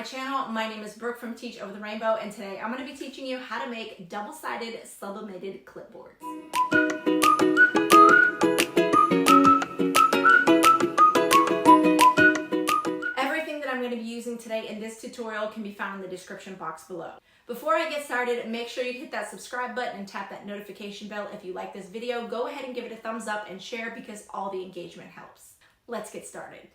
channel. My name is Brooke from Teach Over the Rainbow, and today I'm going to be teaching you how to make double-sided sublimated clipboards. Everything that I'm going to be using today in this tutorial can be found in the description box below. Before I get started, make sure you hit that subscribe button and tap that notification bell if you like this video. Go ahead and give it a thumbs up and share because all the engagement helps. Let's get started.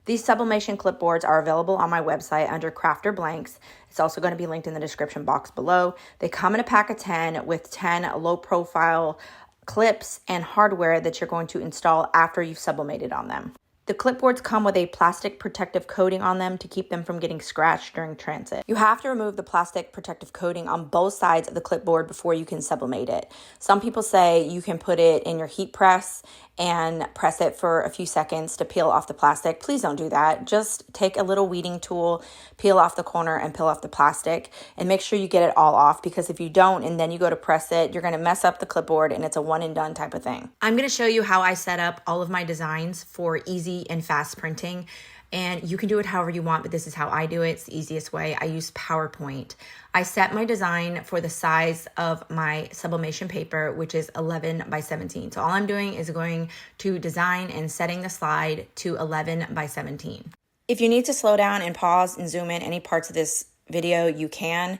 These Sublimation clipboards are available on my website under Crafter Blanks. It's also going to be linked in the description box below. They come in a pack of 10 with 10 low profile clips and hardware that you're going to install after you've sublimated on them. The clipboards come with a plastic protective coating on them to keep them from getting scratched during transit. You have to remove the plastic protective coating on both sides of the clipboard before you can sublimate it. Some people say you can put it in your heat press and press it for a few seconds to peel off the plastic. Please don't do that. Just take a little weeding tool, peel off the corner and peel off the plastic, and make sure you get it all off, because if you don't and then you go to press it, you're going to mess up the clipboard and it's a one and done type of thing. I'm going to show you how I set up all of my designs for easy and fast printing. And you can do it however you want, but this is how I do it. It's the easiest way. I use PowerPoint. I set my design for the size of my sublimation paper, which is 11 by 17. So all I'm doing is going to design and setting the slide to 11 by 17. If you need to slow down and pause and zoom in any parts of this video, you can.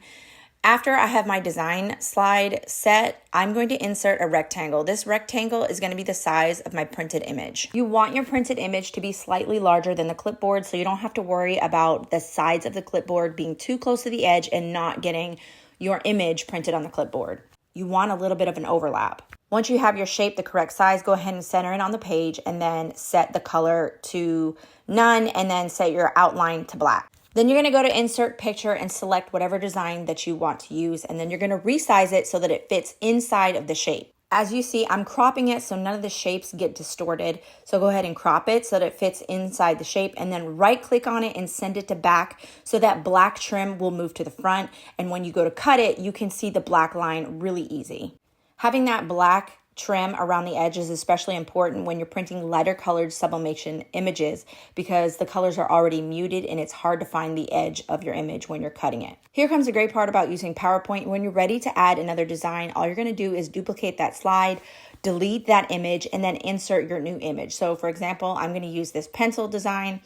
After I have my design slide set, I'm going to insert a rectangle. This rectangle is going to be the size of my printed image. You want your printed image to be slightly larger than the clipboard, so you don't have to worry about the sides of the clipboard being too close to the edge and not getting your image printed on the clipboard. You want a little bit of an overlap. Once you have your shape the correct size, go ahead and center it on the page and then set the color to none and then set your outline to black. Then you're going to go to insert picture and select whatever design that you want to use. And then you're going to resize it so that it fits inside of the shape. As you see, I'm cropping it so none of the shapes get distorted. So go ahead and crop it so that it fits inside the shape, and then right click on it and send it to back so that black trim will move to the front. And when you go to cut it, you can see the black line really easy. Having that black trim around the edge is especially important when you're printing lighter colored sublimation images, because the colors are already muted and it's hard to find the edge of your image when you're cutting it. Here comes the great part about using PowerPoint. When you're ready to add another design, all you're going to do is duplicate that slide, delete that image, and then insert your new image. So for example, I'm going to use this pencil design.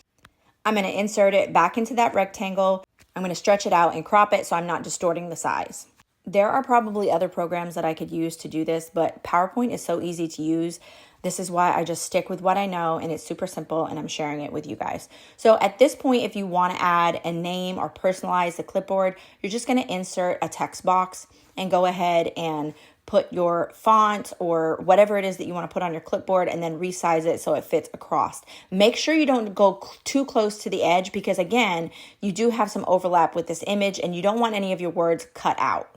I'm going to insert it back into that rectangle. I'm going to stretch it out and crop it so I'm not distorting the size. There are probably other programs that I could use to do this, but PowerPoint is so easy to use. This is why I just stick with what I know, and it's super simple, and I'm sharing it with you guys. So at this point, if you want to add a name or personalize the clipboard, you're just going to insert a text box and go ahead and put your font or whatever it is that you want to put on your clipboard, and then resize it so it fits across. Make sure you don't go too close to the edge, because again, you do have some overlap with this image and you don't want any of your words cut out.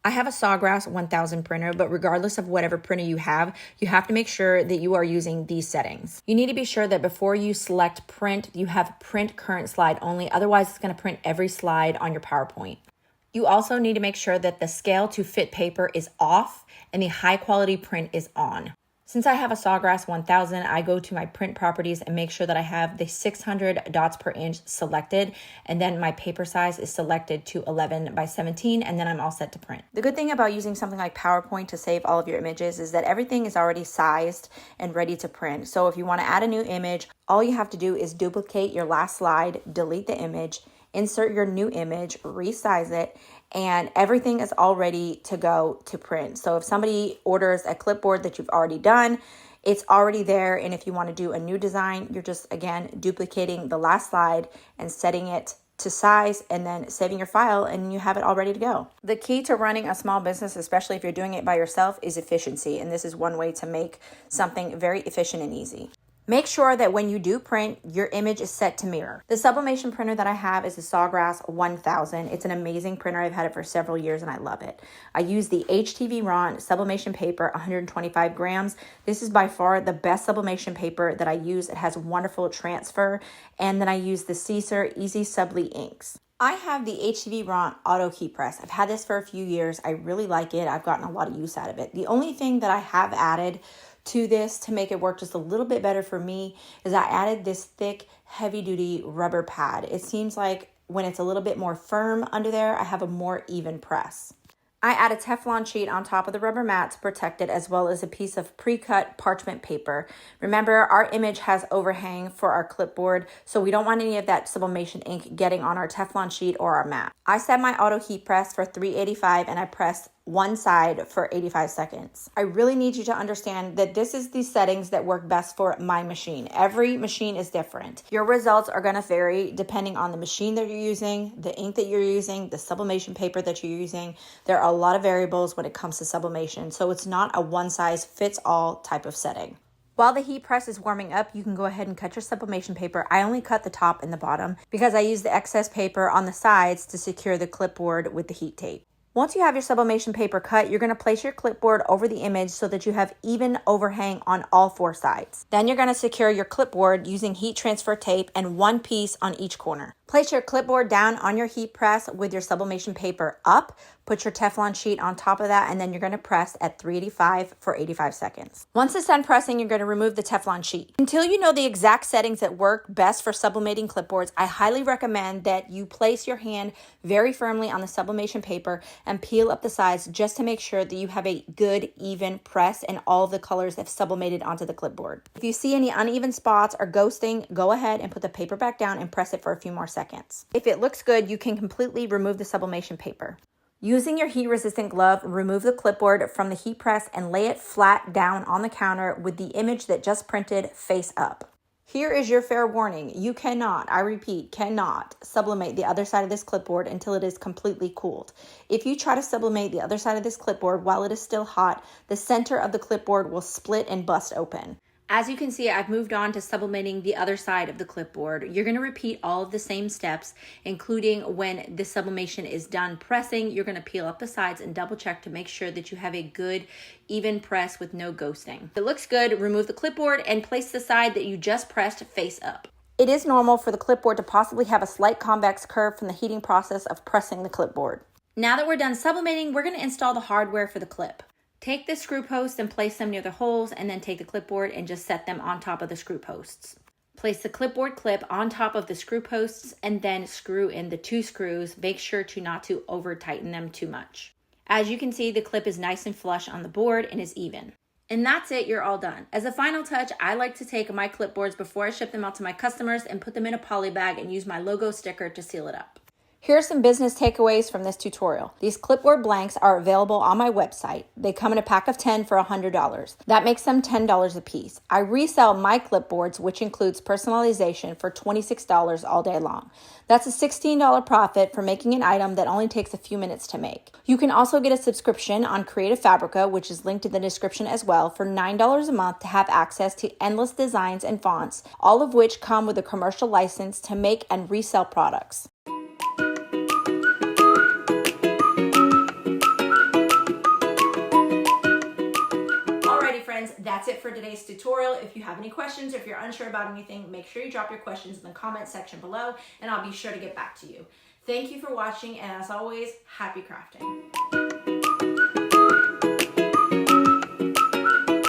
I have a Sawgrass 1000 printer, but regardless of whatever printer you have to make sure that you are using these settings. You need to be sure that before you select print, you have print current slide only. Otherwise, it's going to print every slide on your PowerPoint. You also need to make sure that the scale to fit paper is off and the high quality print is on. Since I have a Sawgrass 1000, I go to my print properties and make sure that I have the 600 dots per inch selected, and then my paper size is selected to 11 by 17, and then I'm all set to print. The good thing about using something like PowerPoint to save all of your images is that everything is already sized and ready to print. So if you want to add a new image, all you have to do is duplicate your last slide, delete the image, insert your new image, resize it, and everything is all ready to go to print. So if somebody orders a clipboard that you've already done, it's already there. And if you want to do a new design, you're just, again, duplicating the last slide and setting it to size and then saving your file, and you have it all ready to go. The key to running a small business, especially if you're doing it by yourself, is efficiency. And this is one way to make something very efficient and easy. Make sure that when you do print, your image is set to mirror. The sublimation printer that I have is the Sawgrass 1000. It's an amazing printer. I've had it for several years and I love it. I use the HTV Ron sublimation paper, 125 grams. This is by far the best sublimation paper that I use. It has wonderful transfer. And then I use the Caesar Easy Subli inks. I have the HTV Ron Auto Key Press. I've had this for a few years. I really like it. I've gotten a lot of use out of it. The only thing that I have added to this to make it work just a little bit better for me is I added this thick, heavy-duty rubber pad. It seems like when it's a little bit more firm under there, I have a more even press. I add a Teflon sheet on top of the rubber mat to protect it, as well as a piece of pre-cut parchment paper. Remember, our image has overhang for our clipboard, so we don't want any of that sublimation ink getting on our Teflon sheet or our mat. I set my auto heat press for 385 and I press one side for 85 seconds. I really need you to understand that this is the settings that work best for my machine. Every machine is different. Your results are going to vary depending on the machine that you're using, the ink that you're using, the sublimation paper that you're using. There are a lot of variables when it comes to sublimation, so it's not a one-size-fits-all type of setting. While the heat press is warming up, you can go ahead and cut your sublimation paper. I only cut the top and the bottom because I use the excess paper on the sides to secure the clipboard with the heat tape. Once you have your sublimation paper cut, you're going to place your clipboard over the image so that you have even overhang on all four sides. Then you're going to secure your clipboard using heat transfer tape and one piece on each corner. Place your clipboard down on your heat press with your sublimation paper up. Put your Teflon sheet on top of that, and then you're going to press at 385 for 85 seconds. Once it's done pressing, you're going to remove the Teflon sheet. Until you know the exact settings that work best for sublimating clipboards, I highly recommend that you place your hand very firmly on the sublimation paper and peel up the sides just to make sure that you have a good, even press and all of the colors have sublimated onto the clipboard. If you see any uneven spots or ghosting, go ahead and put the paper back down and press it for a few more seconds. If it looks good, you can completely remove the sublimation paper. Using your heat-resistant glove, remove the clipboard from the heat press and lay it flat down on the counter with the image that just printed face up. Here is your fair warning. You cannot, I repeat, cannot sublimate the other side of this clipboard until it is completely cooled. If you try to sublimate the other side of this clipboard while it is still hot, the center of the clipboard will split and bust open. As you can see, I've moved on to sublimating the other side of the clipboard. You're going to repeat all of the same steps, including when the sublimation is done pressing, you're going to peel up the sides and double check to make sure that you have a good, even press with no ghosting. If it looks good, remove the clipboard and place the side that you just pressed face up. It is normal for the clipboard to possibly have a slight convex curve from the heating process of pressing the clipboard. Now that we're done sublimating, we're going to install the hardware for the clip. Take the screw posts and place them near the holes, and then take the clipboard and just set them on top of the screw posts. Place the clipboard clip on top of the screw posts and then screw in the two screws. Make sure not to over tighten them too much. As you can see, the clip is nice and flush on the board and is even. And that's it, you're all done. As a final touch, I like to take my clipboards before I ship them out to my customers and put them in a poly bag and use my logo sticker to seal it up. Here are some business takeaways from this tutorial. These clipboard blanks are available on my website. They come in a pack of 10 for $100. That makes them $10 a piece. I resell my clipboards, which includes personalization, for $26 all day long. That's a $16 profit for making an item that only takes a few minutes to make. You can also get a subscription on Creative Fabrica, which is linked in the description as well, for $9 a month to have access to endless designs and fonts, all of which come with a commercial license to make and resell products. That's it for today's tutorial. If you have any questions or if you're unsure about anything, make sure you drop your questions in the comment section below and I'll be sure to get back to you. Thank you for watching, and as always, happy crafting.